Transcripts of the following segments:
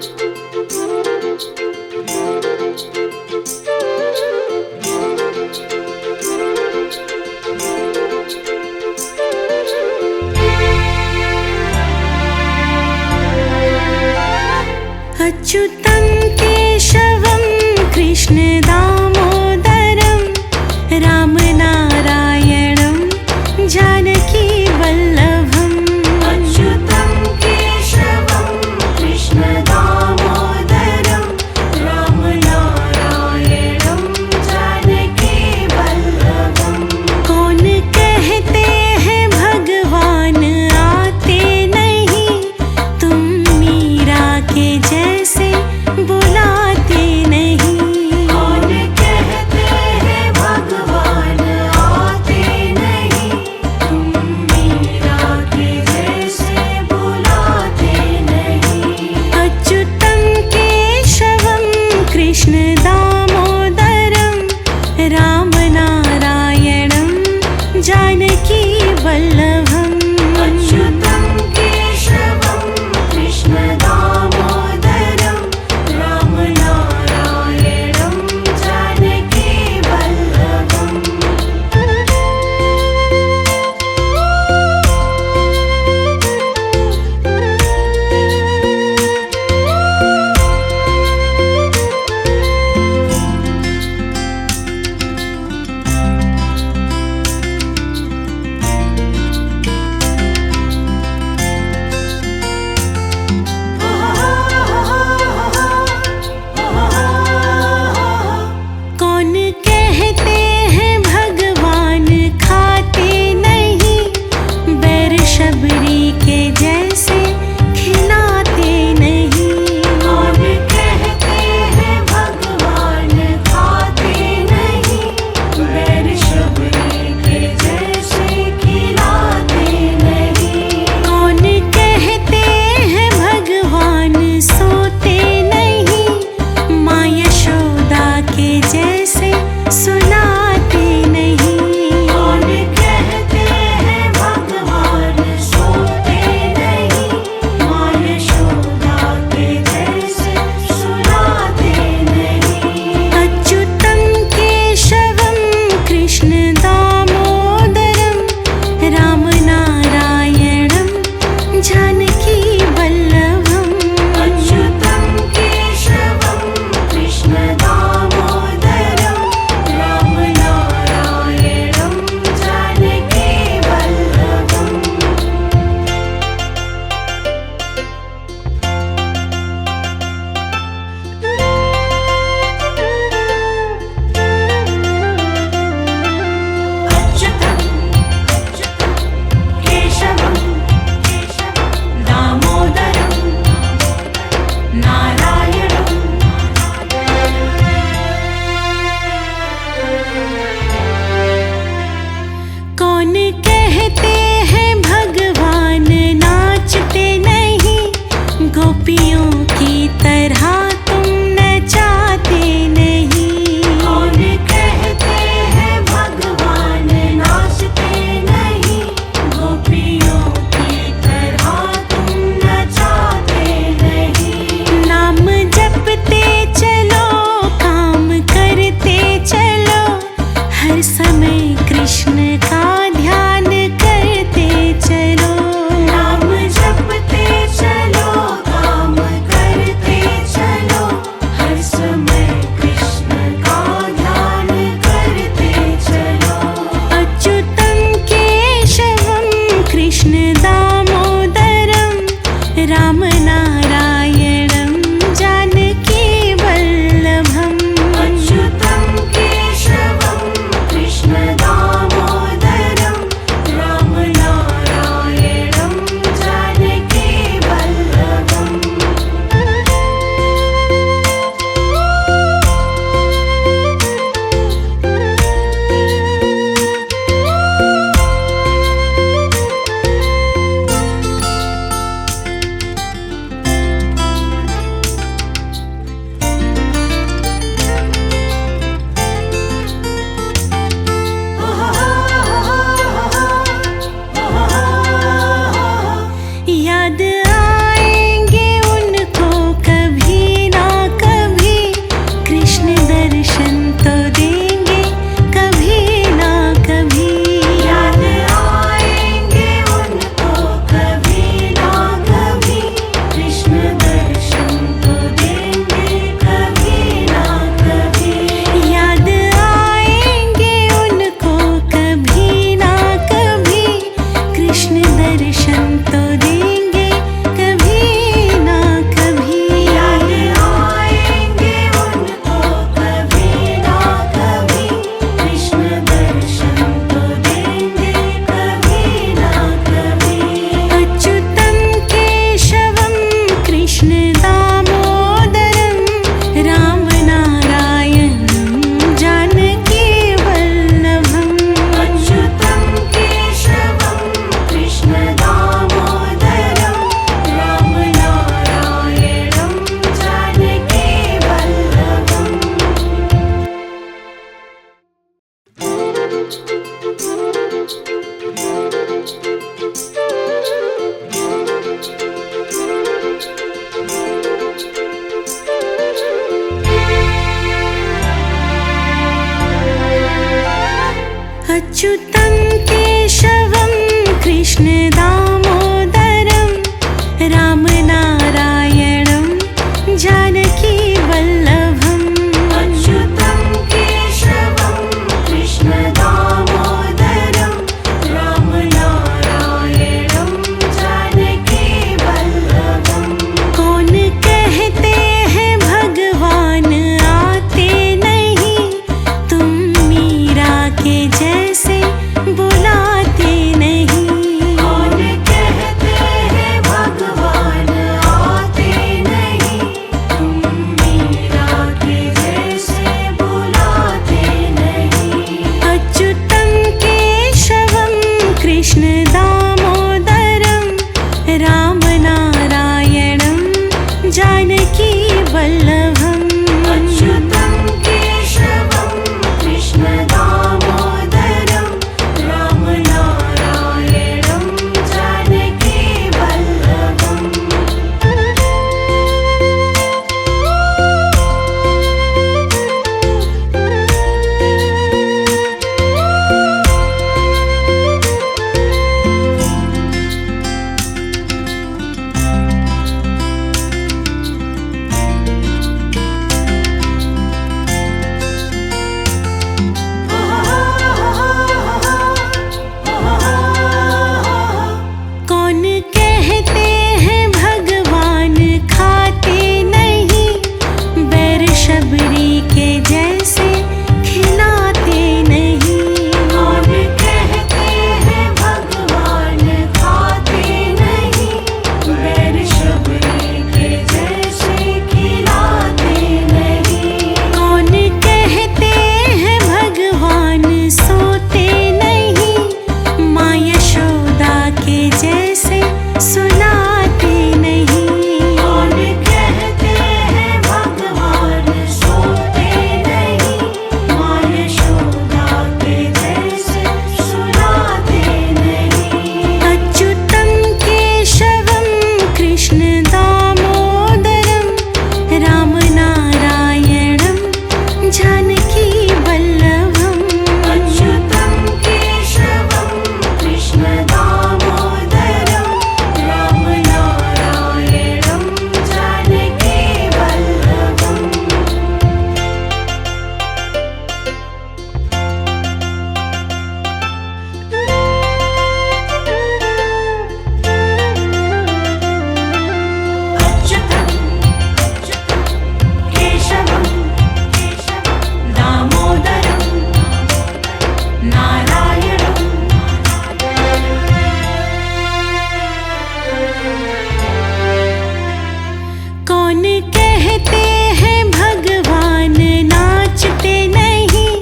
अच्युतं केशवं कृष्ण दामोदरं रामनारायणं जानकी वल्लभम्। अच्युतं केशवं कृष्ण दामोदरं रामनारायणं जानकी वल्लभम्। कौन कहते हैं भगवान आते नहीं, तुम मीरा के जैसे बुलाते नहीं। कौन कहते हैं भगवान आते नहीं, तुम मीरा के जैसे बुलाते नहीं। अच्युतं केशवं कृष्ण दामोदरं रामनारायणं जानकी वल्लभम्। अच्युतं केशवं कृष्ण दामोदरं रामनारायणं जानकी वल्लभम्। कौन कहते हैं भगवान खाते नहीं, बैर शबरी के जैसे खिलाते नहीं। कौन कहते हैं भगवान खाते नहीं, बैर शबरी के जैसे खिलाते नहीं। कौन कहते हैं भगवान सोते नहीं, माँ यशोदा के जैसे सुलाते नहीं। कौन कहते हैं भगवान सोते नहीं, माँ यशोदा के जैसे सुलाते नहीं। अच्युतं केशवं कृष्ण दामोदरं रामनारायणं जानकी वल्लभम्। अच्युतं केशवं कृष्ण दामोदरं रामनारायणं जानकी वल्लभम्। अच्युतं केशवं दामोदरं नारायणं कौन कहते हैं भगवान नाचते नहीं, गोपियों की तरह तुम नचाते नहीं। कौन कहते हैं भगवान नाचते नहीं, गोपियों की तरह तुम नचाते नहीं। नाम जपते चलो, काम करते चलो, हर समय कृष्ण का ध्यान करते चलो। नाम जपते चलो, काम करते चलो, हर समय कृष्ण का ध्यान करते चलो। अच्युतं केशवं कृष्ण दामोदरं रामनारायणं जानकी वल्लभम्। अच्युतं केशवं कृष्ण दामोदरं रामनारायणं जानकी वल्लभम्। अच्युतं केशवं कृष्ण दामोदरं रामनारायणं जानकी वल्लभम् अच्युतं केशवं कृष्ण दामोदरं रामनारायणं जानकी वल्लभम् कौन कहते हैं भगवान आते नहीं, तुम मीरा के जैसे बुलाते नहीं। कौन कहते हैं भगवान आते नहीं, तुम मीरा के जैसे बुलाते नहीं। अच्युतं केशवं कृष्ण दामोदरं रामनारायणं जानकी वल्लभम् अच्युतं केशवं कृष्ण दामोदरं रामनारायणं जानकी वल्लभम् कौन कहते हैं भगवान खाते नहीं, बैर शबरी के जैसे खिलाते नहीं। कौन कहते हैं भगवान खाते नहीं, बैर शबरी के जैसे खिलाते नहीं। कौन कहते हैं भगवान सोते नहीं, माँ यशोदा के जैसे सुनाते नहीं। कौन कहते हैं भगवान सोते नहीं, माँ यशोदा के जैसे सुनाते नहीं। अच्युतं केशवं कृष्ण दामोदरं रामनारायणं जानकी वल्लभम् अच्युतं केशवं कृष्ण दामोदरं रामनारायणं जानकी वल्लभम् अच्युतं केशवं दामोदरं नारायणं कौन कहते हैं भगवान नाचते नहीं,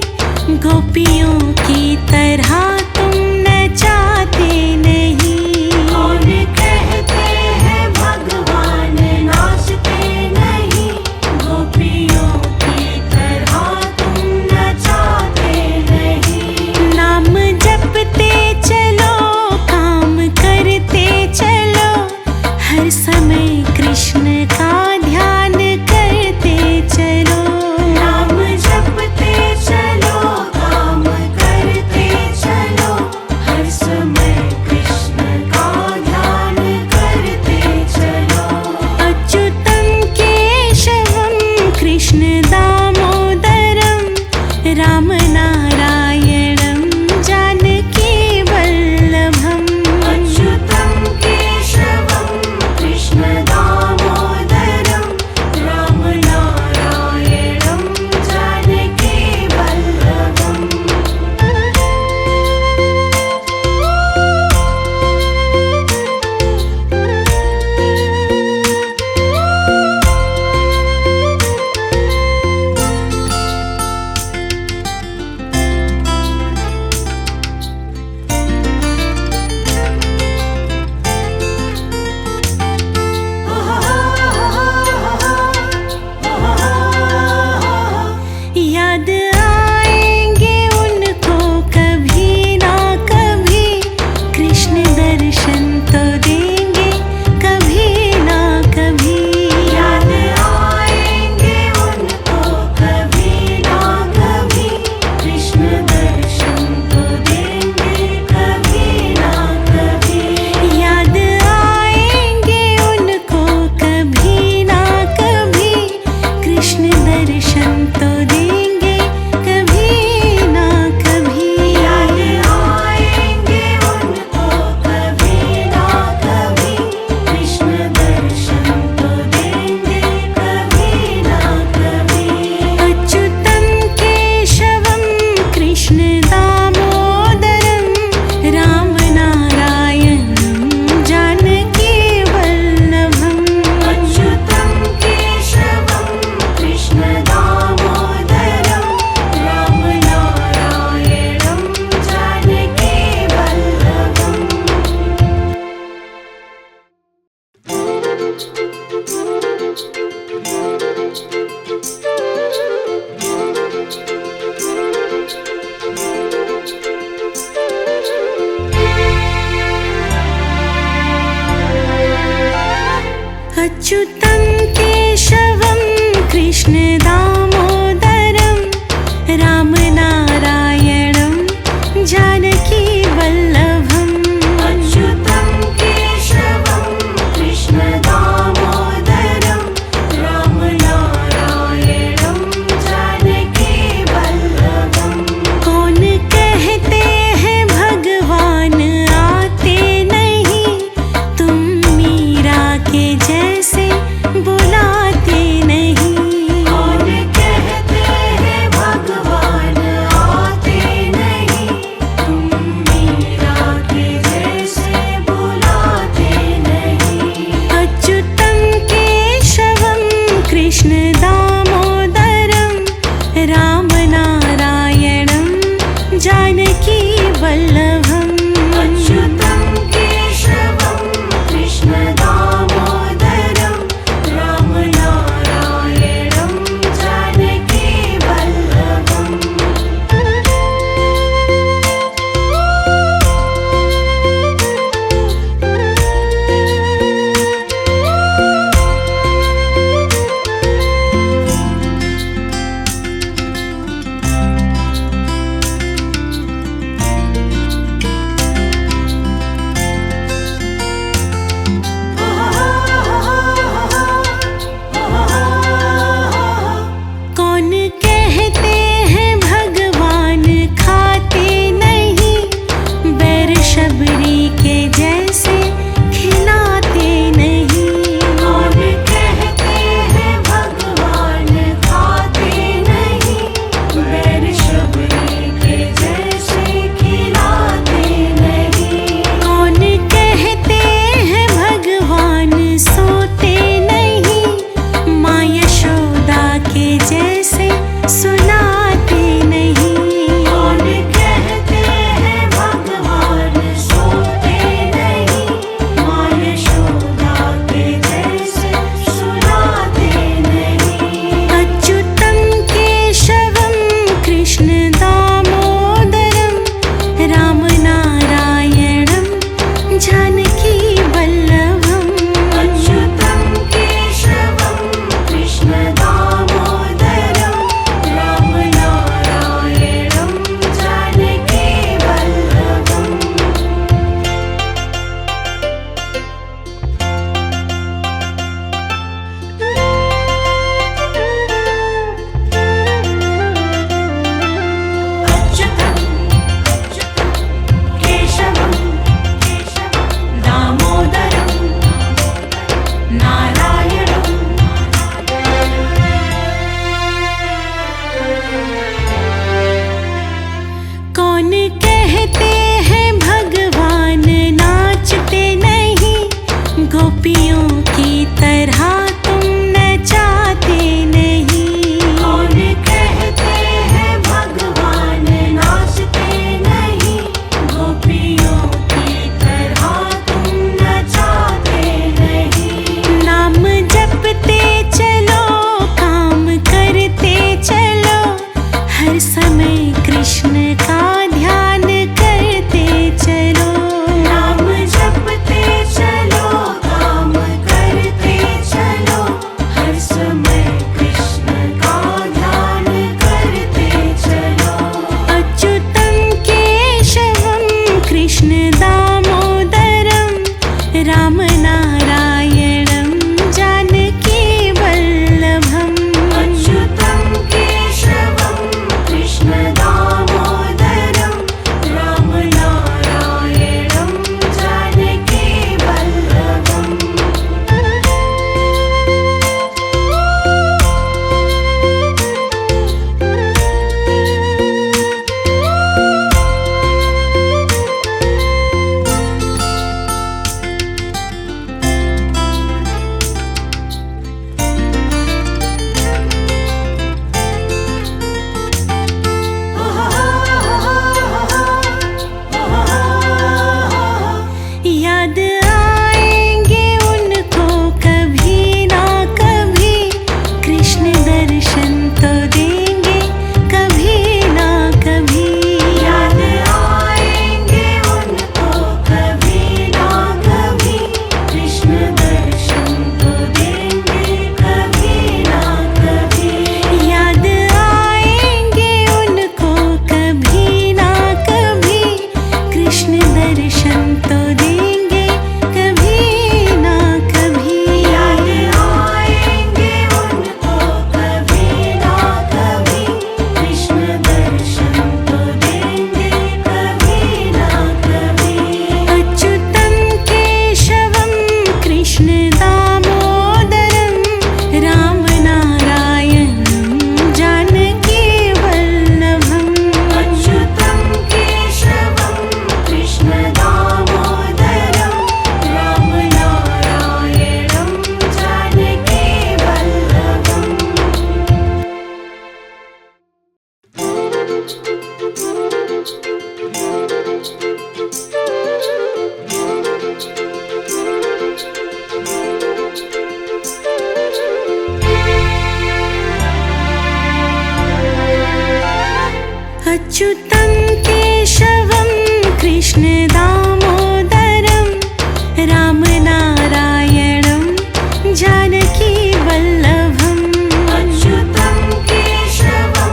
गोपियों की तरह तुम नचाते नहीं। कौन कहते हैं भगवान नाचते नहीं, गोपियों की तरह तुम नचाते नहीं। नाम जपते चलो, काम करते चलो, हर समय कृष्ण का ध्यान करते अच्युतं केशवं कृष्ण दामोदरं रामनारायणं जानकी वल्लभम् अच्युतं केशवं कृष्ण दामोदरं रामनारायणं जानकी वल्लभम् कौन कहते हैं भगवान आते नहीं तुम मीरा के जैसे बुलाते नहीं कौन कहते हैं भगवान आते नहीं तुम मीरा के जैसे बुलाते नहीं अच्युतं केशवं कृष्ण दामोदरं रामनारायणं जानकी वल्लभम् अच्युतं केशवं कृष्ण दामोदरं रामनारायणं जानकी वल्लभम् अच्युतं केशवं कृष्णदामोदरं रामनारायणं जानकीवल्लभम् अच्युतं केशवं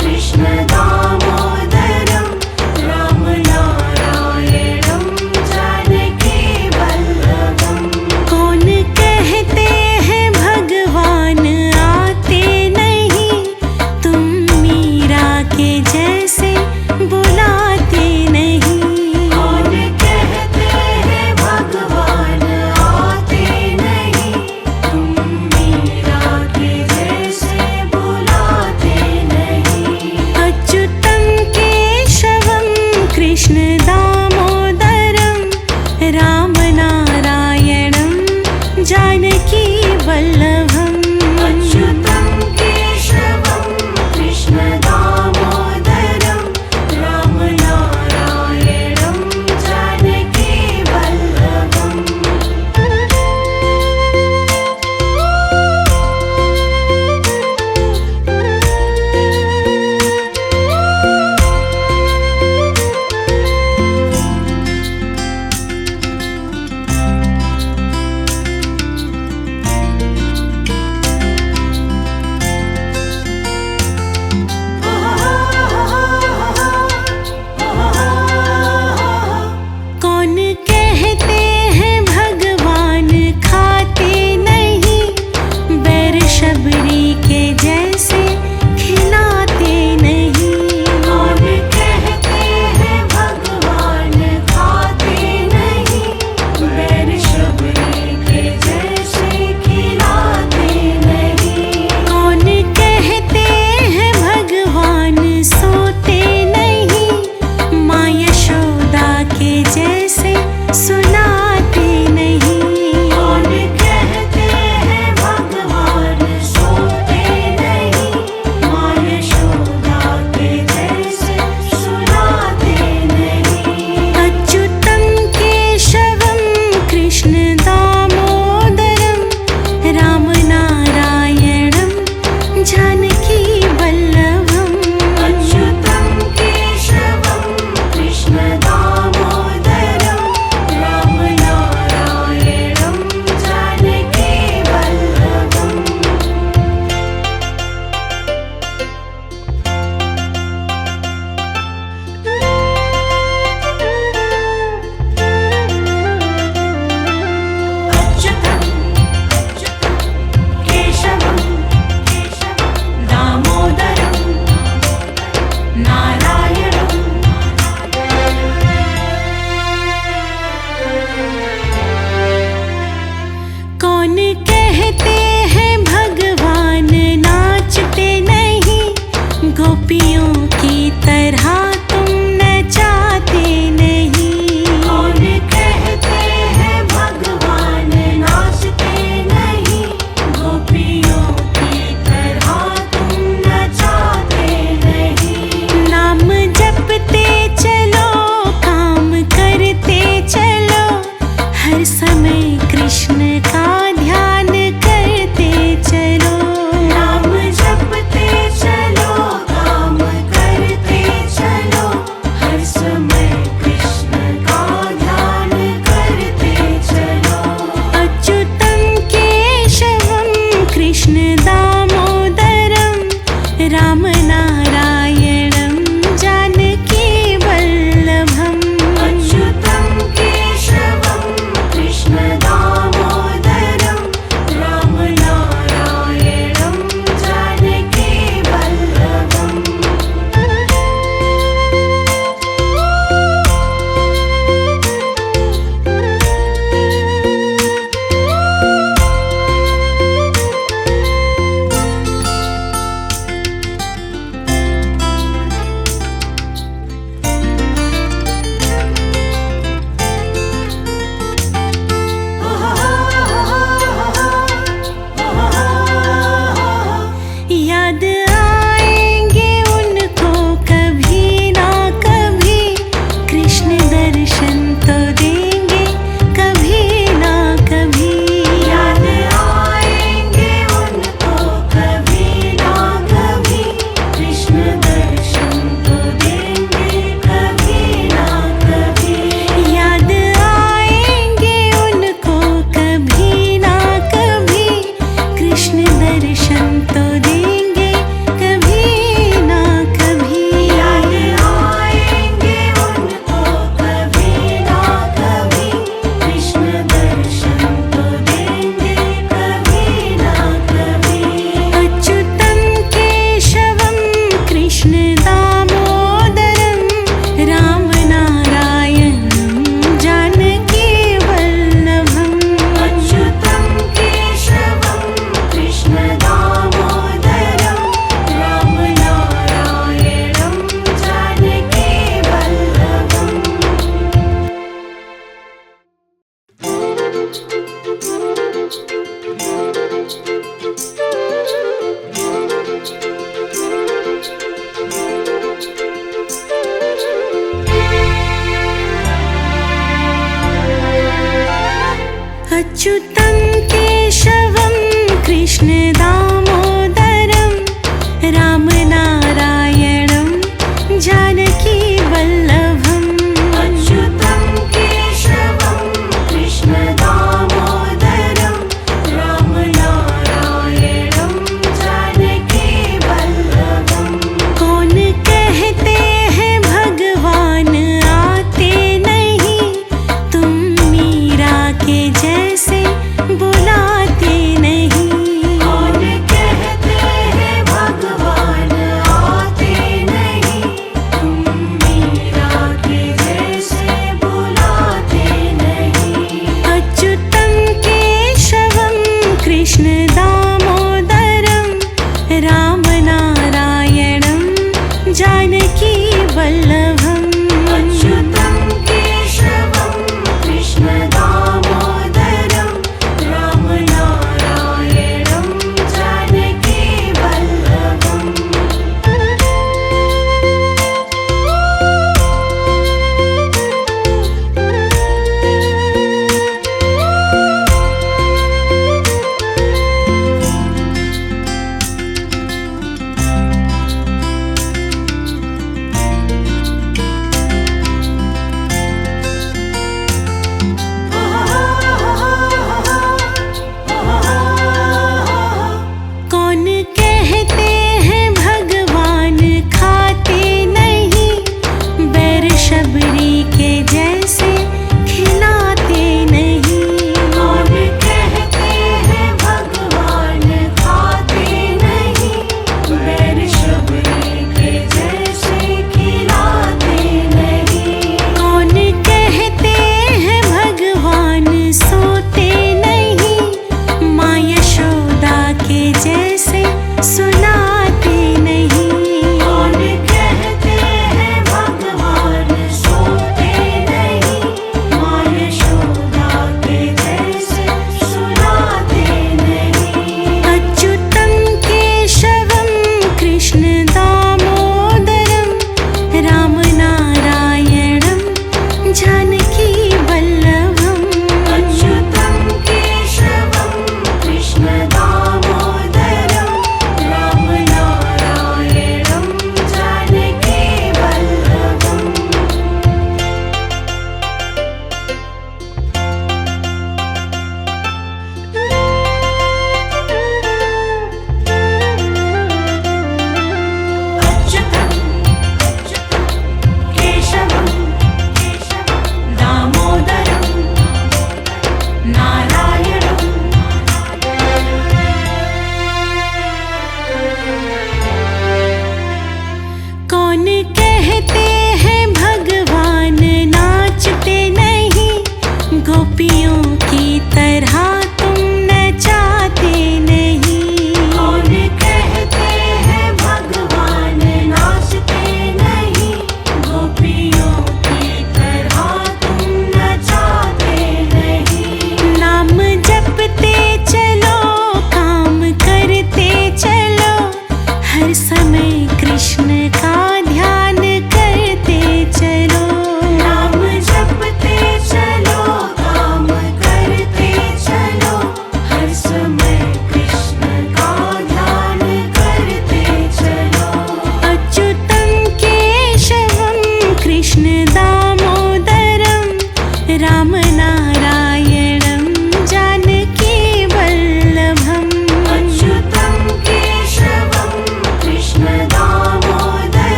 कृष्णदामोदरं रामनारायणं जानकीवल्लभम् कौन कहते हैं भगवान आते नहीं, तुम मीरा के जैसे बुलाते नहीं। कौन कहते हैं भगवान आते नहीं, तुम मीरा के जैसे बुलाते नहीं। अच्युतं केशवं कृष्णदामोदरं रामनारायणं जानकीवल्लभम् अच्युतं केशवं कृष्णदामोदरं रामनारायणं जानकीवल्लभम् कौन कहते हैं भगवान खाते नहीं, बैर शबरी के जैसे खिलाते नहीं। कौन कहते हैं भगवान खाते नहीं, बैर शबरी के जैसे खिलाते नहीं। कौन कहते हैं भगवान सोते नहीं, माँ यशोदा के जैसे सुनाते नहीं। कौन कहते हैं भगवान सोते नहीं, माँ यशोदा के जैसे सुनाते नहीं। अच्युतं केशवं कृष्णदामोदरं रामनारायणं जानकीवल्लभम् अच्युतं केशवं कृष्णदामोदरं रामनारायणं जानकीवल्लभम् अच्युतं केशवं दामोदरं नारायणं कौन कहते हैं भगवान नाचते नहीं, गोपियों की तरह तुम नचाते नहीं। कौन कहते हैं भगवान नाचते नहीं, गोपियों की तरह तुम नचाते नहीं। नाम जपते चलो, काम करते चलो, हर समय कृष्ण का ध्यान करते चलो। नाम जपते चलो, काम करते चलो, हर समय कृष्ण का ध्यान करते चलो। अच्युतं केशवं कृष्ण दर्शन तो देंगे कभी ना कभी। याद आएंगे उनको कभी ना कभी, कृष्ण दर्शन तो देंगे कभी ना कभी। अच्युतं केशवं कृष्ण दामोदरं रामनारायणं जानकी वल्लभम्। अच्युतं केशवं कृष्ण दामोदरं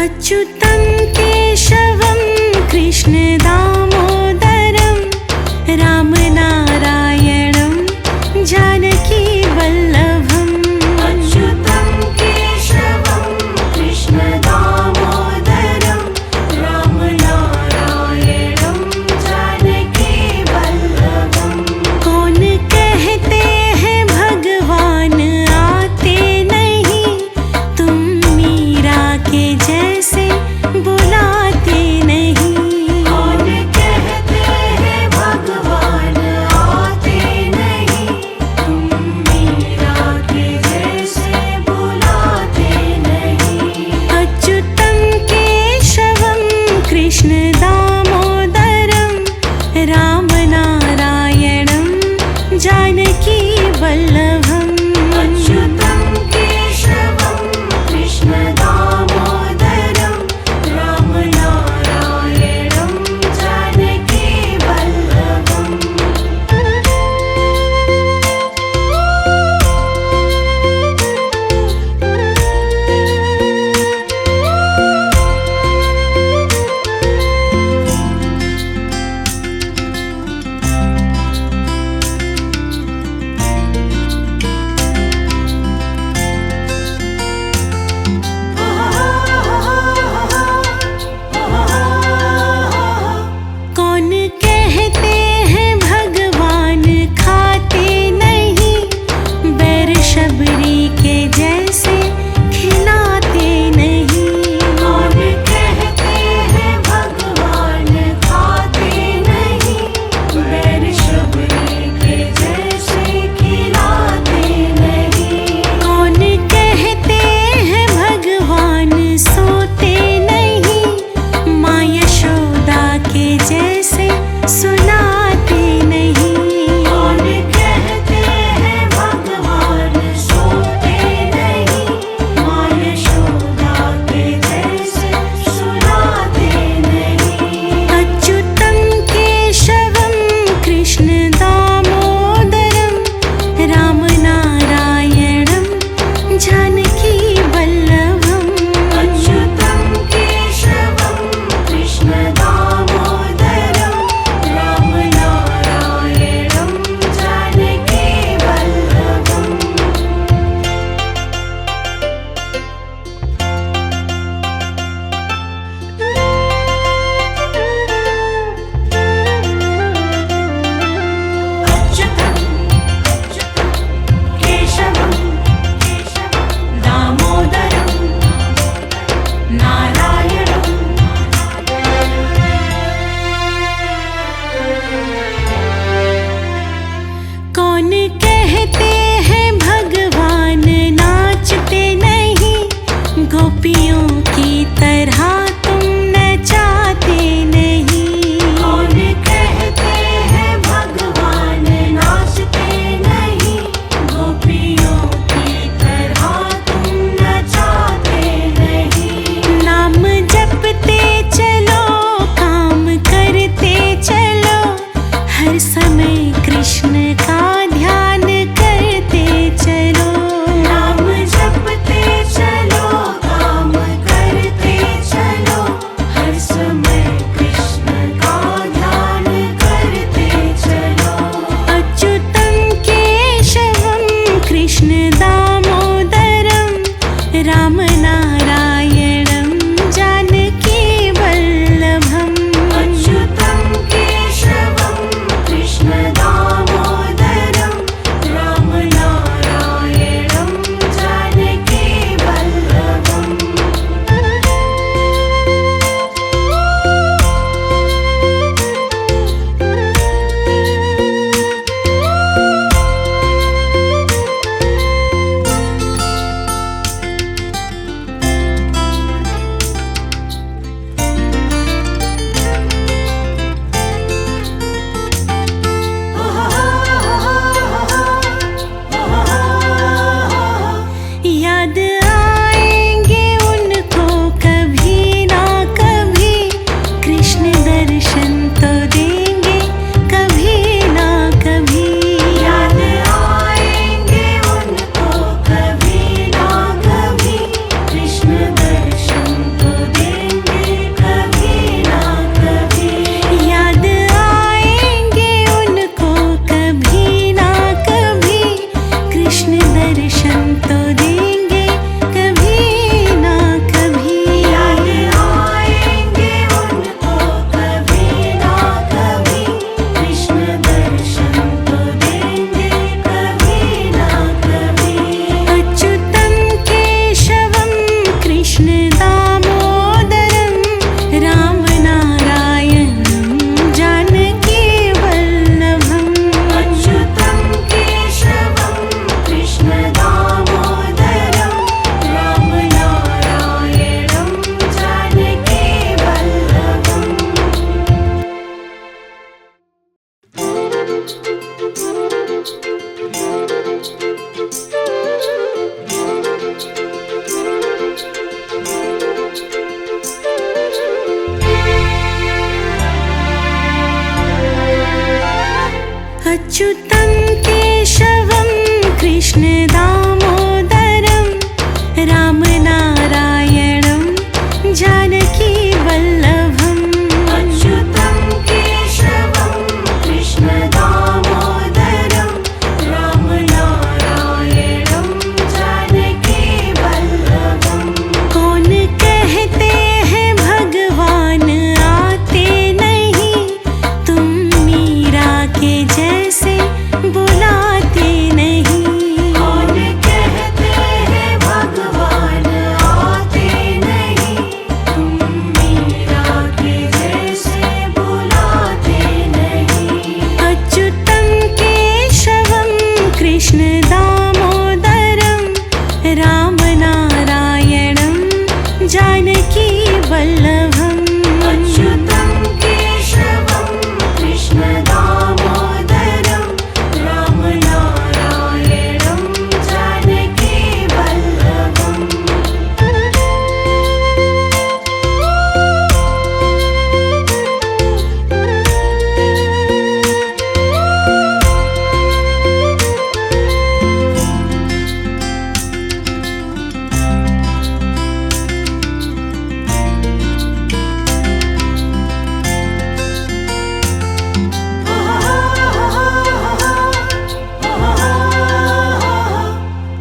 अच्युतं केशवं कृष्णदामोदरं रामनारायणं जानकीवल्लभम् अच्युतं केशवं कृष्णदामोदरं रामनारायणं जानकीवल्लभम् कौन कहते हैं भगवान आते नहीं, तुम मीरा के जैसे बुलाते नहीं। कौन कहते हैं भगवान आते नहीं, तुम मीरा के जैसे बुलाते नहीं। अच्युतं केशवं कृष्णदामोदरं रामनारायणं जानकीवल्लभम् अच्युतं केशवं कृष्णदामोदरं रामनारायणं जानकीवल्लभम् कौन कहते हैं भगवान खाते नहीं, बैर शबरी के जैसे खिलाते नहीं। कौन कहते हैं भगवान खाते नहीं, बैर शबरी के जैसे खिलाते नहीं। कौन कहते हैं भगवान सोते नहीं, माँ यशोदा के जैसे सुलाते नहीं। कौन कहते हैं भगवान सोते नहीं, माँ यशोदा के जैसे सुलाते नहीं। अच्युतं केशवं कृष्णदामोदरं रामनारायणं जानकीवल्लभम् अच्युतं केशवं कृष्णदामोदरं रामनारायणं जानकीवल्लभम् अच्युतं केशवं दामोदरं नारायणं कौन कहते हैं भगवान नाचते नहीं, गोपियों की तरह तुम नचाते नहीं। कौन कहते हैं भगवान नाचते नहीं, गोपियों की तरह तुम नचाते नहीं। नाम जपते चलो, काम करते चलो, हर समय कृष्ण का ध्यान करते चलो। नाम जपते चलो, काम करते चलो, हर समय कृष्ण का ध्यान करते चलो। अच्युतं केशवं कृष्णदामोदरं रामनारायणं जानकीवल्लभम् अच्युतं केशवं कृष्णदामोदरं रामनारायणं जानकीवल्लभम् याद आएंगे उनको कभी ना कभी, कृष्ण दर्शन तो देंगे कभी ना कभी। याद आएंगे उनको कभी ना कभी, कृष्ण दर्शन तो अच्युतं केशवं कृष्णदामोदरं रामनारायणं जानकीवल्लभम् अच्युतं केशवं कृष्णदामोदरं रामनारायणं जानकीवल्लभम् कौन कहते हैं भगवान आते नहीं, तुम मीरा के जैसे बुलाते नहीं। कौन कहते हैं भगवान आते नहीं, तुम मीरा के जैसे बुलाते नहीं। अच्युतं केशवं कृष्णदामोदरं रामनारायणं जानकीवल्लभम् अच्युतं केशवं कृष्णदामोदरं रामनारायणं जानकीवल्लभम्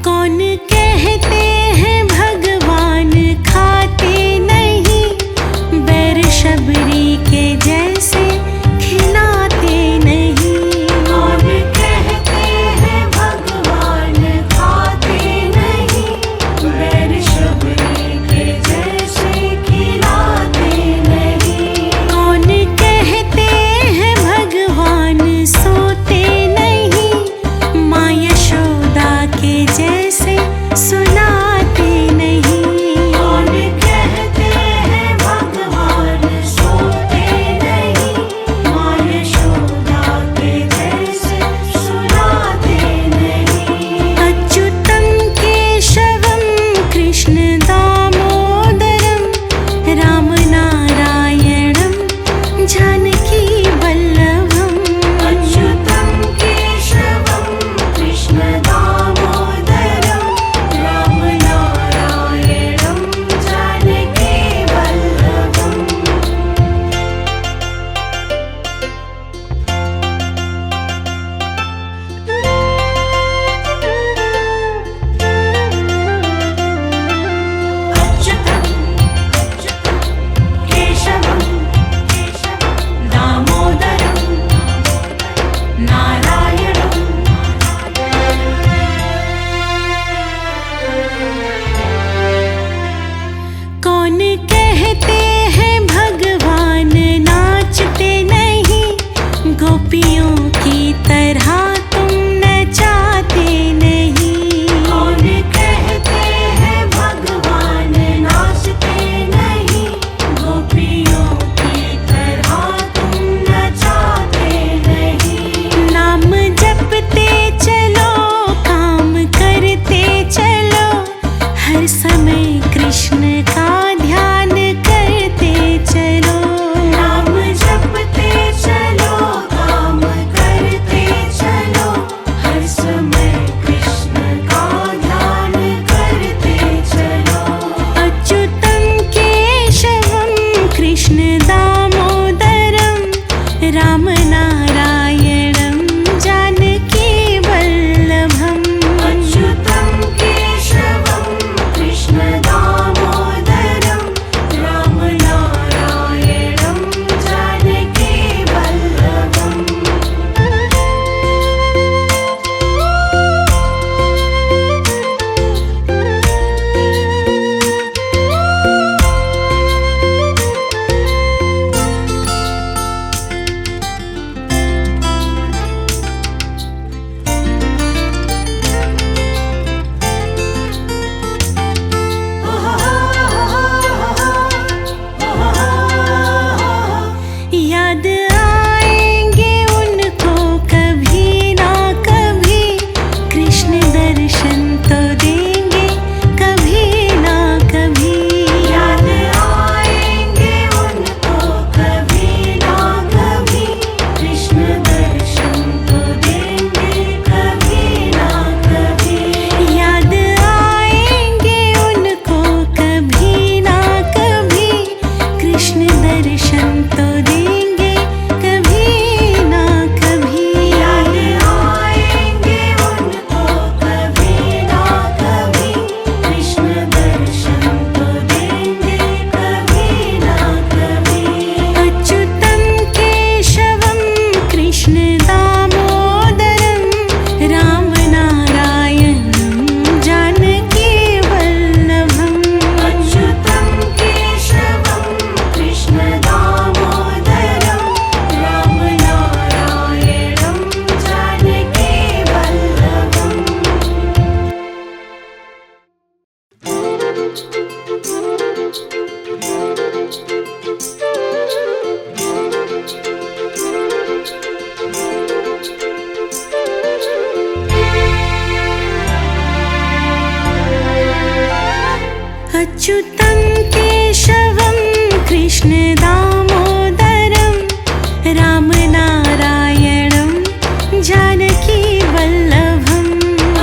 कौन कहते हैं भगवान खाते नहीं, बैर शबरी के जैसे खिलाते नहीं। कौन कहते हैं भगवान खाते नहीं, बैर शबरी के जैसे खिलाते नहीं। कौन कहते हैं भगवान सोते नहीं, माँ यशोदा के जैसे सुनाते नहीं। कौन कहते हैं भगवान सोते नहीं, माँ यशोदा के जैसे सुनाते नहीं। अच्युतं केशवं कृष्णदामोदरं रामनारायणं जानकीवल्लभम् अच्युतं केशवं कृष्णदामोदरं रामनारायणं जानकीवल्लभम् अच्युतं केशवं दामोदरं नारायणं कौन कहते हैं भगवान नाचते नहीं, गोपियों की तरह तुम नचाते नहीं। कौन कहते हैं भगवान नाचते नहीं, गोपियों की तरह तुम नचाते नहीं। नाम जपते चलो, काम करते चलो, हर समय कृष्ण का ध्यान करते चलो। नाम जपते चलो, काम करते चलो, हर समय कृष्ण का ध्यान करते चलो। अच्युतं केशवं कृष्णदामोदरं रामनारायणं जानकीवल्लभम् अच्युतं केशवं कृष्णदामोदरं अच्युतं केशवं कृष्ण दामोदरं रामनारायणं जानकी वल्लभम्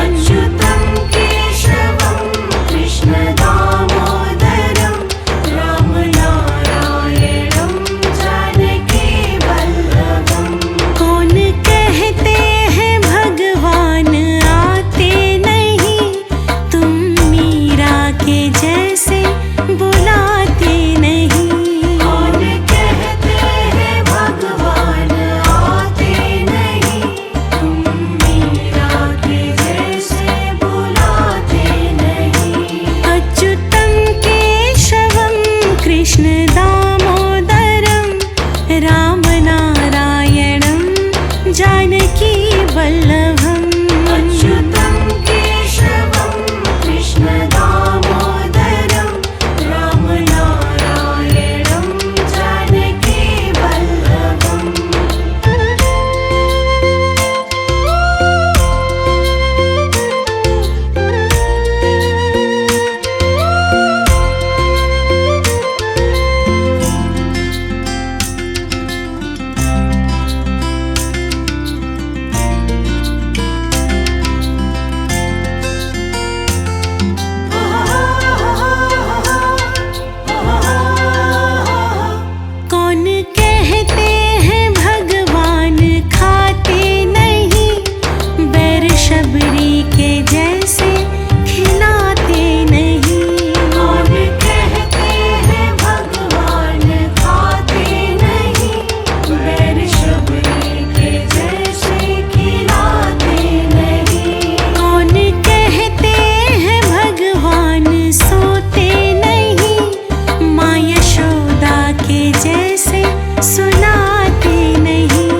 अच्युतं केशवं कृष्ण दामोदरं रामनारायणं जानकी वल्लभम् कौन कहते हैं भगवान आते नहीं, तुम मीरा के जैसे बुलाते नहीं। कौन कहते हैं भगवान आते नहीं, तुम मीरा के जैसे बुलाते नहीं। अच्युतं केशवं कृष्ण दामोदरं रामनारायणं जानकी वल्लभम् अच्युतं केशवं कृष्ण दामोदरं रामनारायणं जानकी वल्लभम् कौन कहते हैं भगवान खाते नहीं, बैर शबरी के जैसे खिलाते नहीं। कौन कहते हैं भगवान खाते नहीं, बैर शबरी के जैसे खिलाते नहीं। कौन कहते हैं भगवान सोते नहीं, माँ यशोदा के जैसे सुनाते नहीं।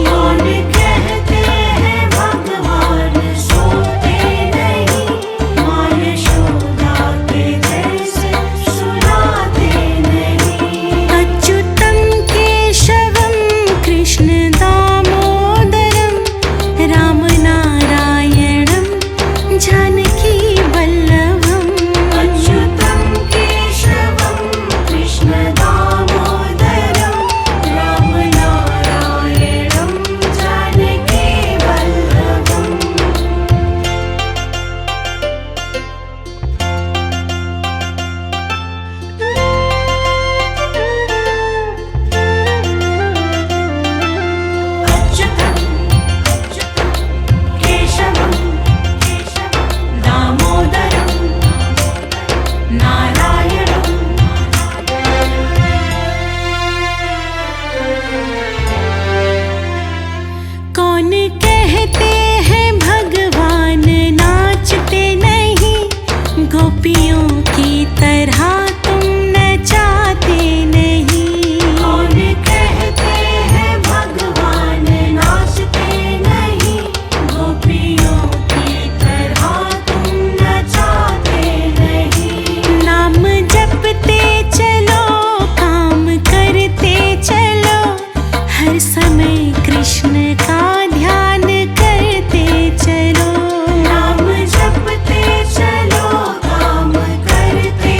कौन कहते हैं भगवान सोते नहीं, माँ यशोदा के जैसे सुनाते नहीं। अच्युतं केशवं कृष्ण दामोदरं रामनारायणं जानकी वल्लभम् अच्युतं केशवं कृष्ण दामोदरं रामनारायणं जानकी वल्लभम् अच्युतं केशवं दामोदरं नारायणं कौन कहते हैं भगवान नाचते नहीं, गोपियों की तरह तुम नचाते नहीं। कौन कहते हैं भगवान नाचते नहीं, गोपियों की तरह तुम नचाते नहीं। नाम जपते चलो, काम करते चलो, हर समय कृष्ण का ध्यान करते चलो। नाम जपते चलो, काम करते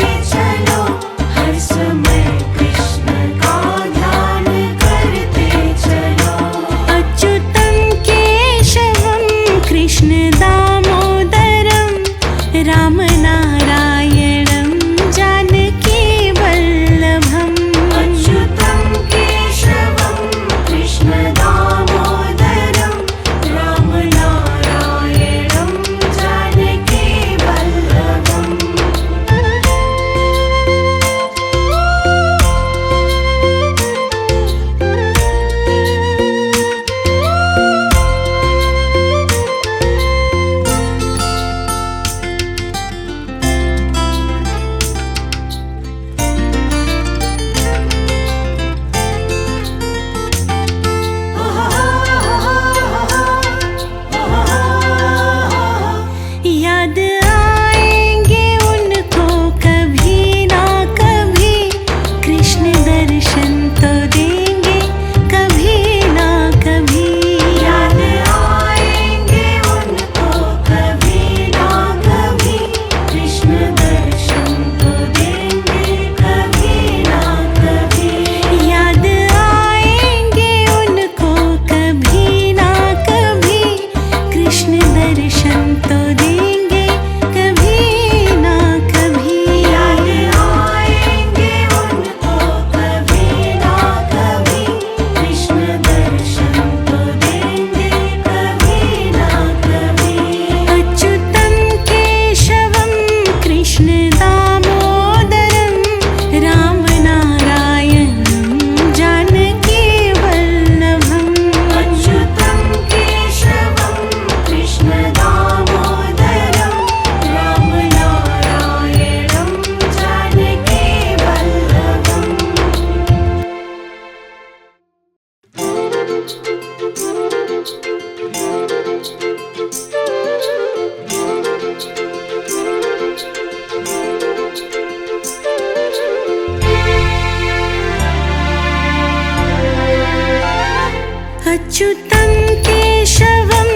अच्युतं केशवं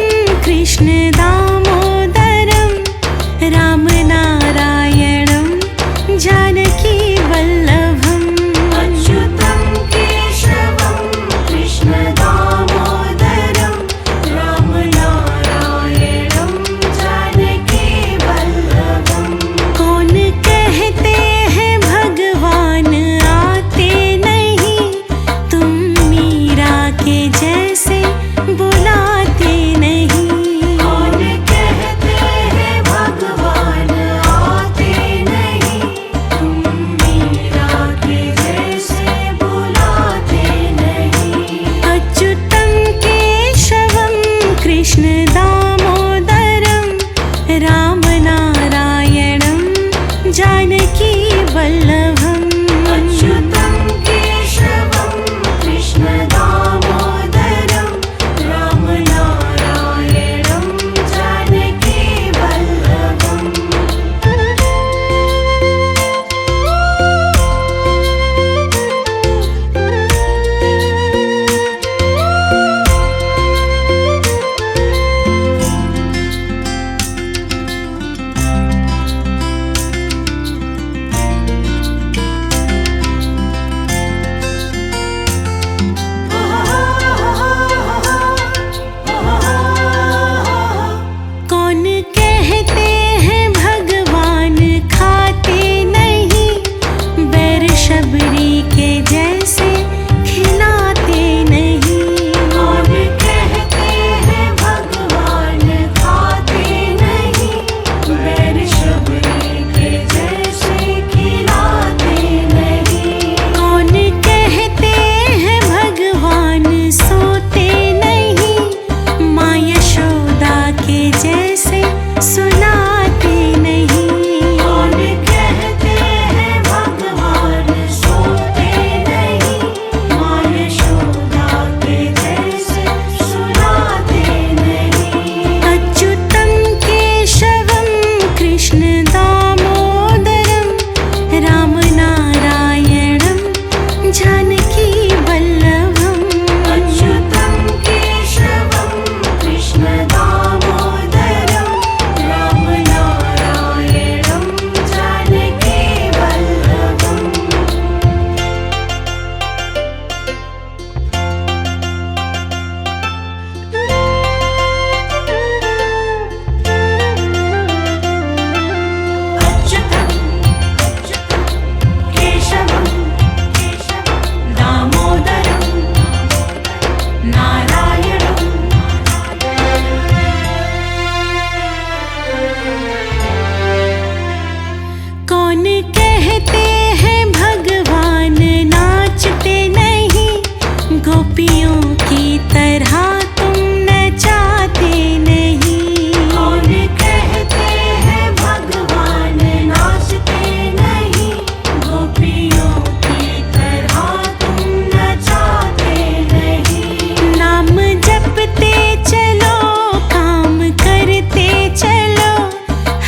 कृष्ण दामोदरं रामनारायणं जानकी वल्लभम् अच्युतं केशवं कृष्ण दामोदरं रामनारायणं जानकी वल्लभम् कौन कहते हैं भगवान आते नहीं, तुम मीरा के जैसे बुलाते नहीं। कौन कहते हैं भगवान आते नहीं, तुम मीरा के जैसे बुलाते नहीं। अच्युतं केशवं कृष्ण दामोदरं रामनारायणं जानकी वल्लभम् अच्युतं केशवं कृष्ण दामोदरं रामनारायणं जानकी वल्लभम् कौन कहते हैं भगवान खाते नहीं, बैर शबरी के जैसे खिलाते नहीं। कौन कहते हैं भगवान खाते नहीं, बैर शबरी के जैसे खिलाते नहीं। कौन कहते हैं भगवान सोते नहीं, माँ यशोदा के जैसे सुनाते नहीं। कौन कहते हैं भगवान सोते नहीं, माँ यशोदा के जैसे सुनाते नहीं। अच्युतं केशवं कृष्ण दामोदरं रामनारायणं जानकी वल्लभम् अच्युतं केशवं कृष्ण दामोदरं रामनारायणं जानकी वल्लभम् अच्युतं केशवं दामोदरं नारायणं कौन कहते हैं भगवान नाचते नहीं, गोपियों की तरह तुम नचाते नहीं। कौन कहते हैं भगवान नाचते नहीं, गोपियों की तरह तुम नचाते नहीं। नाम जपते चलो, काम करते चलो,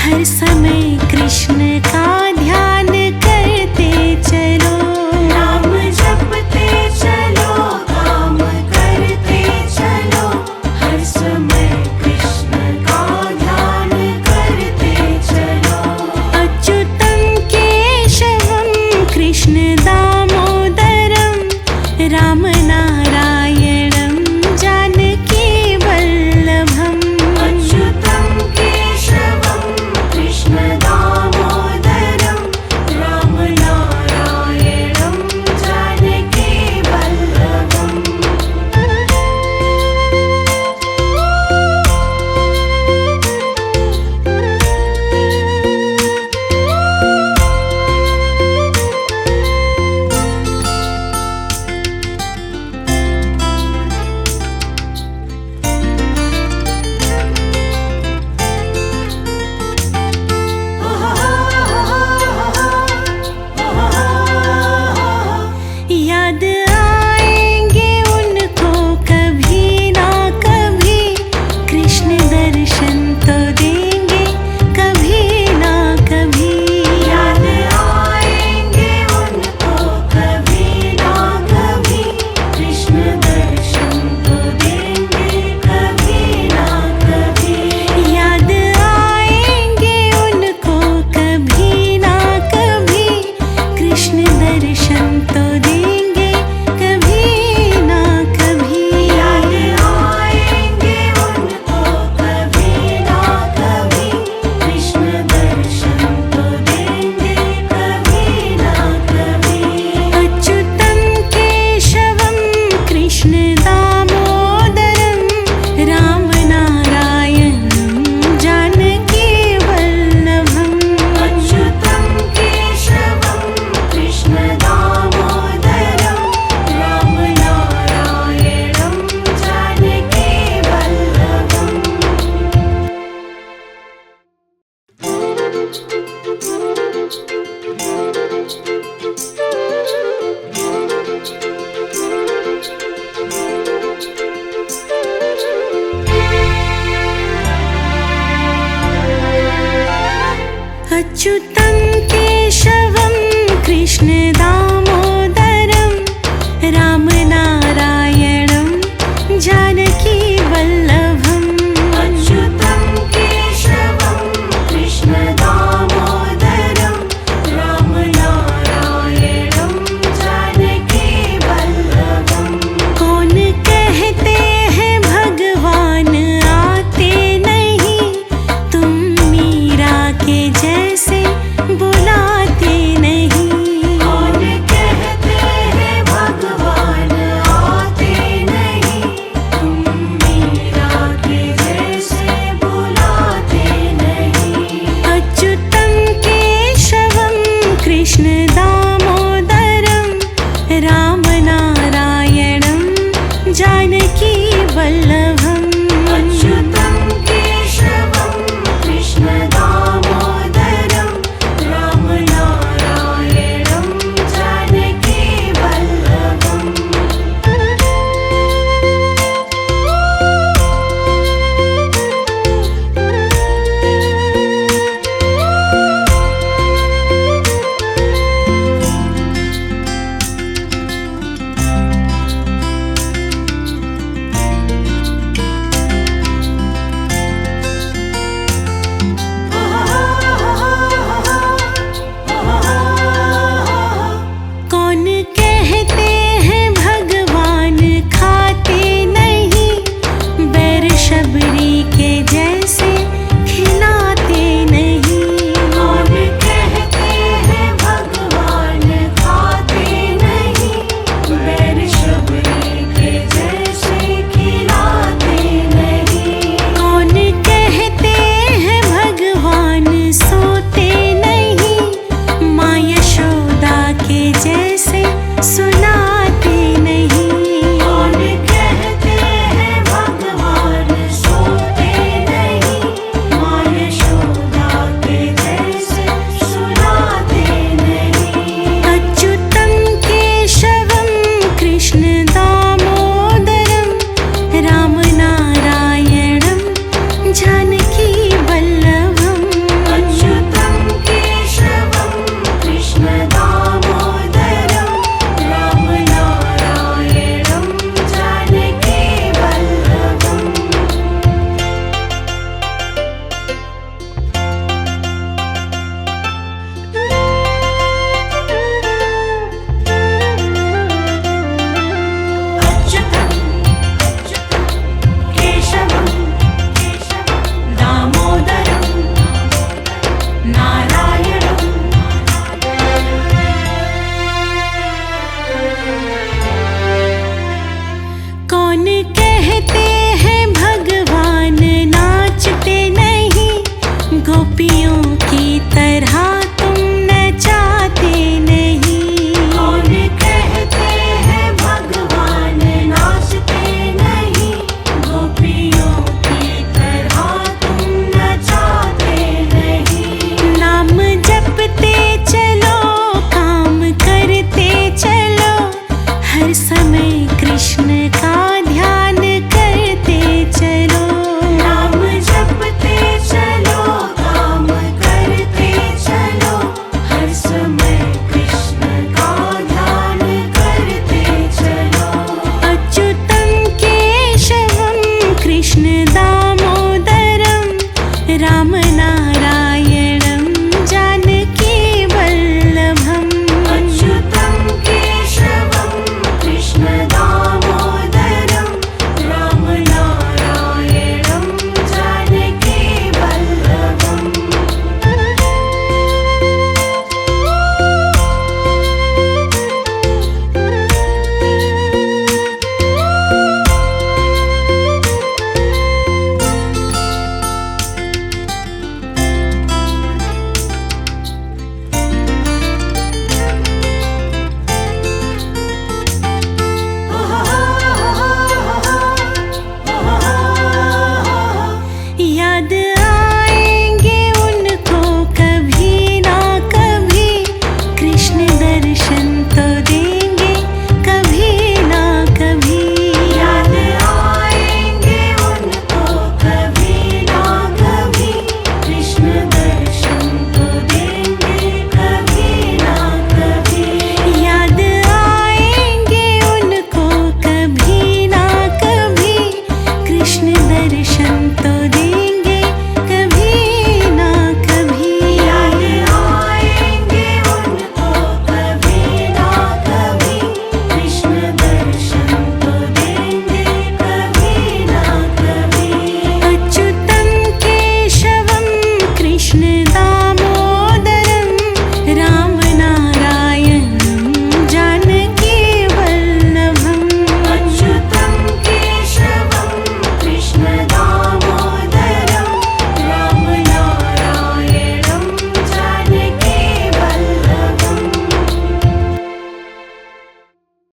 हर समय कृष्ण का ध्यान करते अच्युत